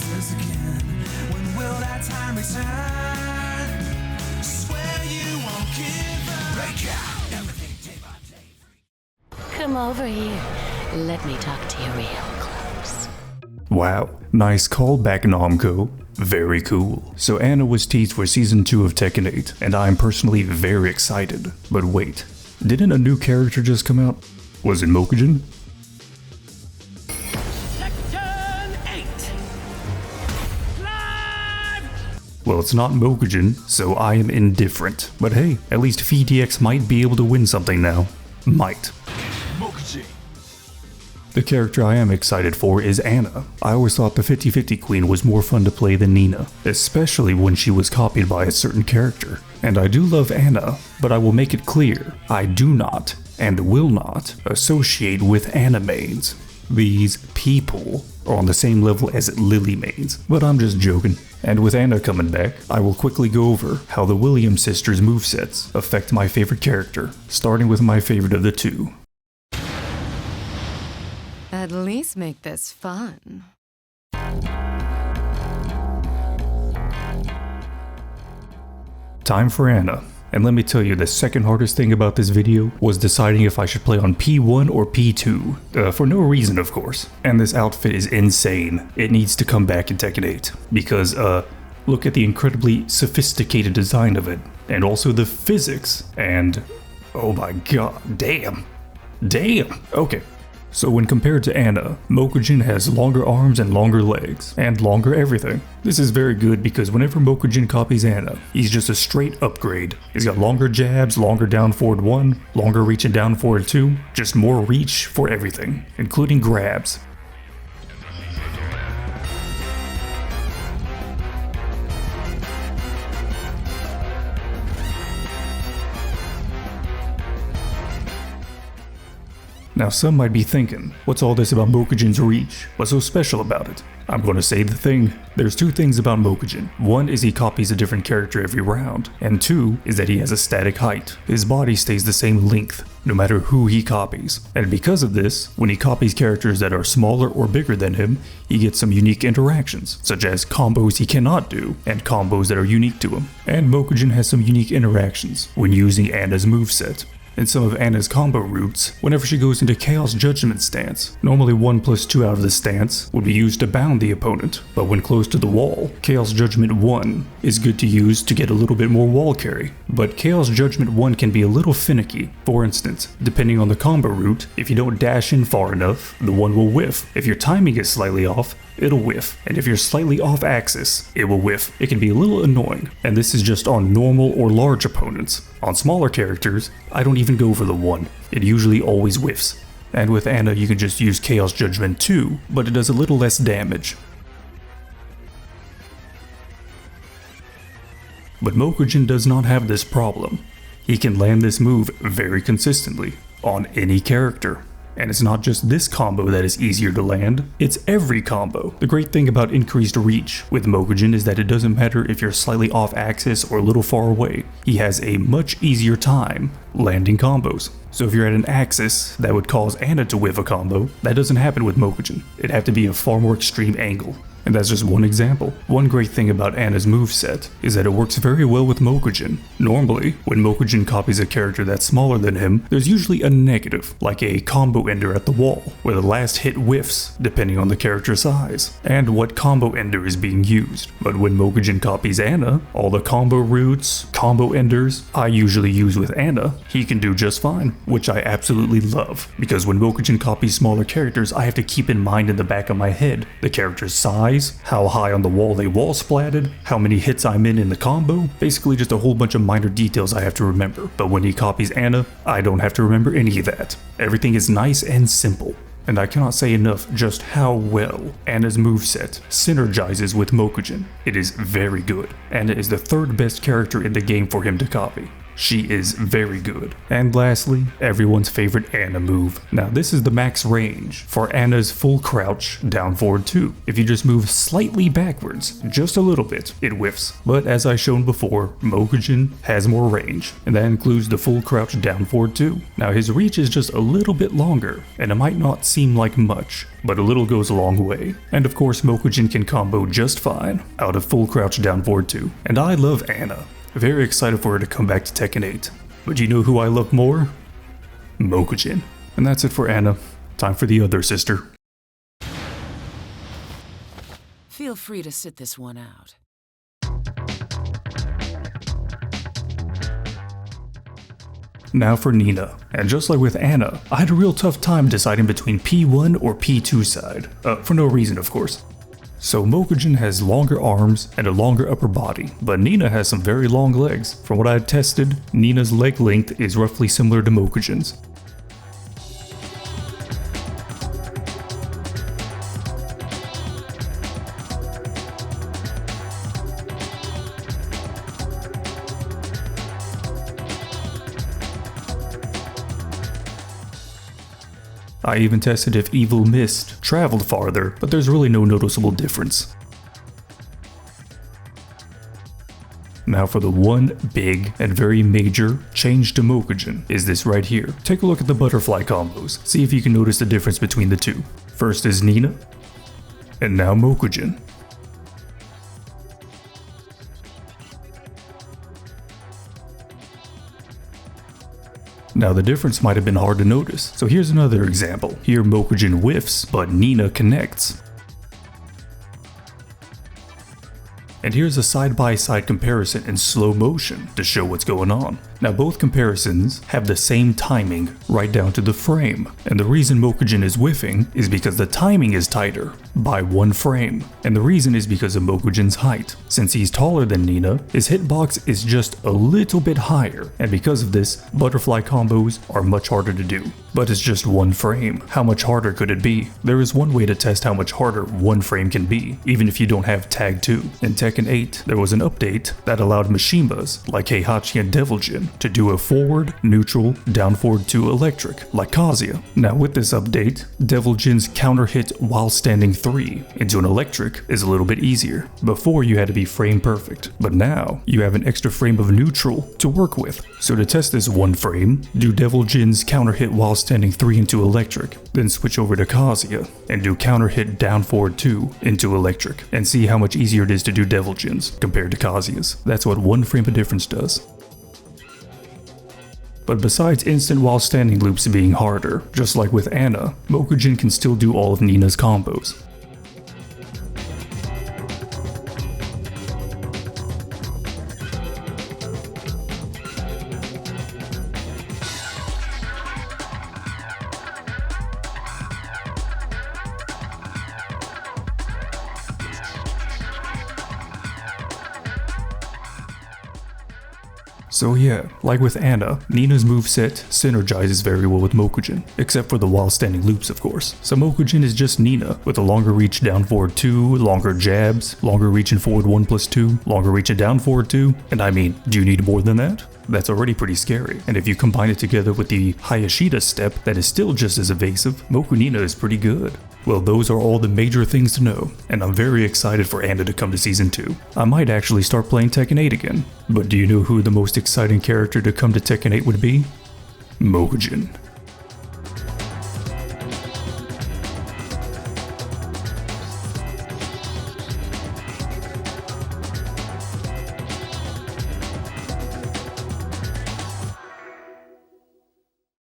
chances again. When will that time return? Swear you won't give up. Break out everything day by day. Come over here. Let me talk to you real close. Wow, nice callback, Namco. Very cool. So Anna was teased for season 2 of Tekken 8, and I'm personally very excited. But wait, didn't a new character just come out? Was it Mokujin? Tekken 8 Live! Well, it's not Mokujin, so I am indifferent. But hey, at least VTX might be able to win something now. Might. Mokujin. The character I am excited for is Anna. I always thought the 50-50 queen was more fun to play than Nina, especially when she was copied by a certain character. And I do love Anna, but I will make it clear, I do not, and will not, associate with Anna mains. These people are on the same level as Lily mains, but I'm just joking. And with Anna coming back, I will quickly go over how the Williams sisters' movesets affect my favorite character, starting with my favorite of the two. At least make this fun. Time for Anna. And let me tell you, the second hardest thing about this video was deciding if I should play on P1 or P2. For no reason, of course. And this outfit is insane. It needs to come back in Tekken 8. Because, look at the incredibly sophisticated design of it. And also the physics. And, oh my god, damn. Damn. Okay. So when compared to Anna, Mokujin has longer arms and longer legs, and longer everything. This is very good because whenever Mokujin copies Anna, he's just a straight upgrade. He's got longer jabs, longer down forward 1, longer reach and down forward 2, just more reach for everything, including grabs. Now some might be thinking, what's all this about Mokujin's reach? What's so special about it? I'm gonna say the thing. There's two things about Mokujin. One is he copies a different character every round, and two is that he has a static height. His body stays the same length, no matter who he copies. And because of this, when he copies characters that are smaller or bigger than him, he gets some unique interactions, such as combos he cannot do, and combos that are unique to him. And Mokujin has some unique interactions when using Anna's moveset. In some of Anna's combo routes, whenever she goes into Chaos Judgment stance, normally 1+2 out of the stance would be used to bound the opponent, but when close to the wall, Chaos Judgment 1 is good to use to get a little bit more wall carry. But Chaos Judgment 1 can be a little finicky. For instance, depending on the combo route, if you don't dash in far enough, the 1 will whiff. If your timing is slightly off, it'll whiff. And if you're slightly off axis, it will whiff. It can be a little annoying, and this is just on normal or large opponents. On smaller characters, I don't even go for the 1. It usually always whiffs. And with Anna, you can just use Chaos Judgment 2, but it does a little less damage. But Mokujin does not have this problem. He can land this move very consistently, on any character. And it's not just this combo that is easier to land, it's every combo. The great thing about increased reach with Mokujin is that it doesn't matter if you're slightly off axis or a little far away. He has a much easier time landing combos. So if you're at an axis that would cause Anna to whiff a combo, that doesn't happen with Mokujin. It'd have to be a far more extreme angle. And that's just one example. One great thing about Anna's moveset is that it works very well with Mokujin. Normally, when Mokujin copies a character that's smaller than him, there's usually a negative, like a combo ender at the wall, where the last hit whiffs, depending on the character's size, and what combo ender is being used. But when Mokujin copies Anna, all the combo routes, combo enders, I usually use with Anna, he can do just fine, which I absolutely love. Because when Mokujin copies smaller characters, I have to keep in mind in the back of my head the character's size, how high on the wall they wall splatted, how many hits I'm in the combo, basically just a whole bunch of minor details I have to remember. But when he copies Anna, I don't have to remember any of that. Everything is nice and simple. And I cannot say enough just how well Anna's moveset synergizes with Mokujin. It is very good. Anna is the third best character in the game for him to copy. She is very good. And lastly, everyone's favorite Anna move. Now this is the max range for Anna's full crouch down forward 2. If you just move slightly backwards, just a little bit, it whiffs. But as I shown before, Mokujin has more range, and that includes the full crouch down forward 2. Now his reach is just a little bit longer, and it might not seem like much, but a little goes a long way. And of course Mokujin can combo just fine out of full crouch down forward 2. And I love Anna. Very excited for her to come back to Tekken 8. But you know who I love more? Mokujin. And that's it for Anna. Time for the other sister. Feel free to sit this one out. Now for Nina. And just like with Anna, I had a real tough time deciding between P1 or P2 side. For no reason, of course. So Mokujin has longer arms and a longer upper body, but Nina has some very long legs. From what I had tested, Nina's leg length is roughly similar to Mokujin's. I even tested if Evil Mist traveled farther, but there's really no noticeable difference. Now for the one big and very major change to Mokujin is this right here. Take a look at the butterfly combos, see if you can notice the difference between the two. First is Nina, and now Mokujin. Now the difference might have been hard to notice, so here's another example. Here Mokujin whiffs, but Nina connects. And here's a side-by-side comparison in slow motion to show what's going on. Now both comparisons have the same timing right down to the frame, and the reason Mokujin is whiffing is because the timing is tighter by 1 frame, and the reason is because of Mokujin's height. Since he's taller than Nina, his hitbox is just a little bit higher, and because of this, butterfly combos are much harder to do. But it's just 1 frame. How much harder could it be? There is one way to test how much harder 1 frame can be, even if you don't have tag 2. In Tekken 8, there was an update that allowed Mishimas like Heihachi and Devil Jin to do a forward, neutral, down forward 2 electric, like Kazuya. Now with this update, Devil Jin's counter hit while standing 3 into an electric is a little bit easier. Before you had to be frame perfect, but now you have an extra frame of neutral to work with. So to test this 1 frame, do Devil Jin's counter hit while standing 3 into electric, then switch over to Kazuya and do counter hit down forward 2 into electric, and see how much easier it is to do Devil Jin's compared to Kazuya's. That's what 1 frame of difference does. But besides instant while standing loops being harder, just like with Anna, Mokujin can still do all of Nina's combos. So yeah, like with Anna, Nina's moveset synergizes very well with Mokujin, except for the while standing loops of course. So Mokujin is just Nina, with a longer reach down forward 2, longer jabs, longer reach in forward 1+2, longer reach in down forward 2, and I mean, do you need more than that? That's already pretty scary, and if you combine it together with the Hayashida step that is still just as evasive, Mokunina is pretty good. Well, those are all the major things to know, and I'm very excited for Anna to come to Season 2. I might actually start playing Tekken 8 again. But do you know who the most exciting character to come to Tekken 8 would be? Mokujin.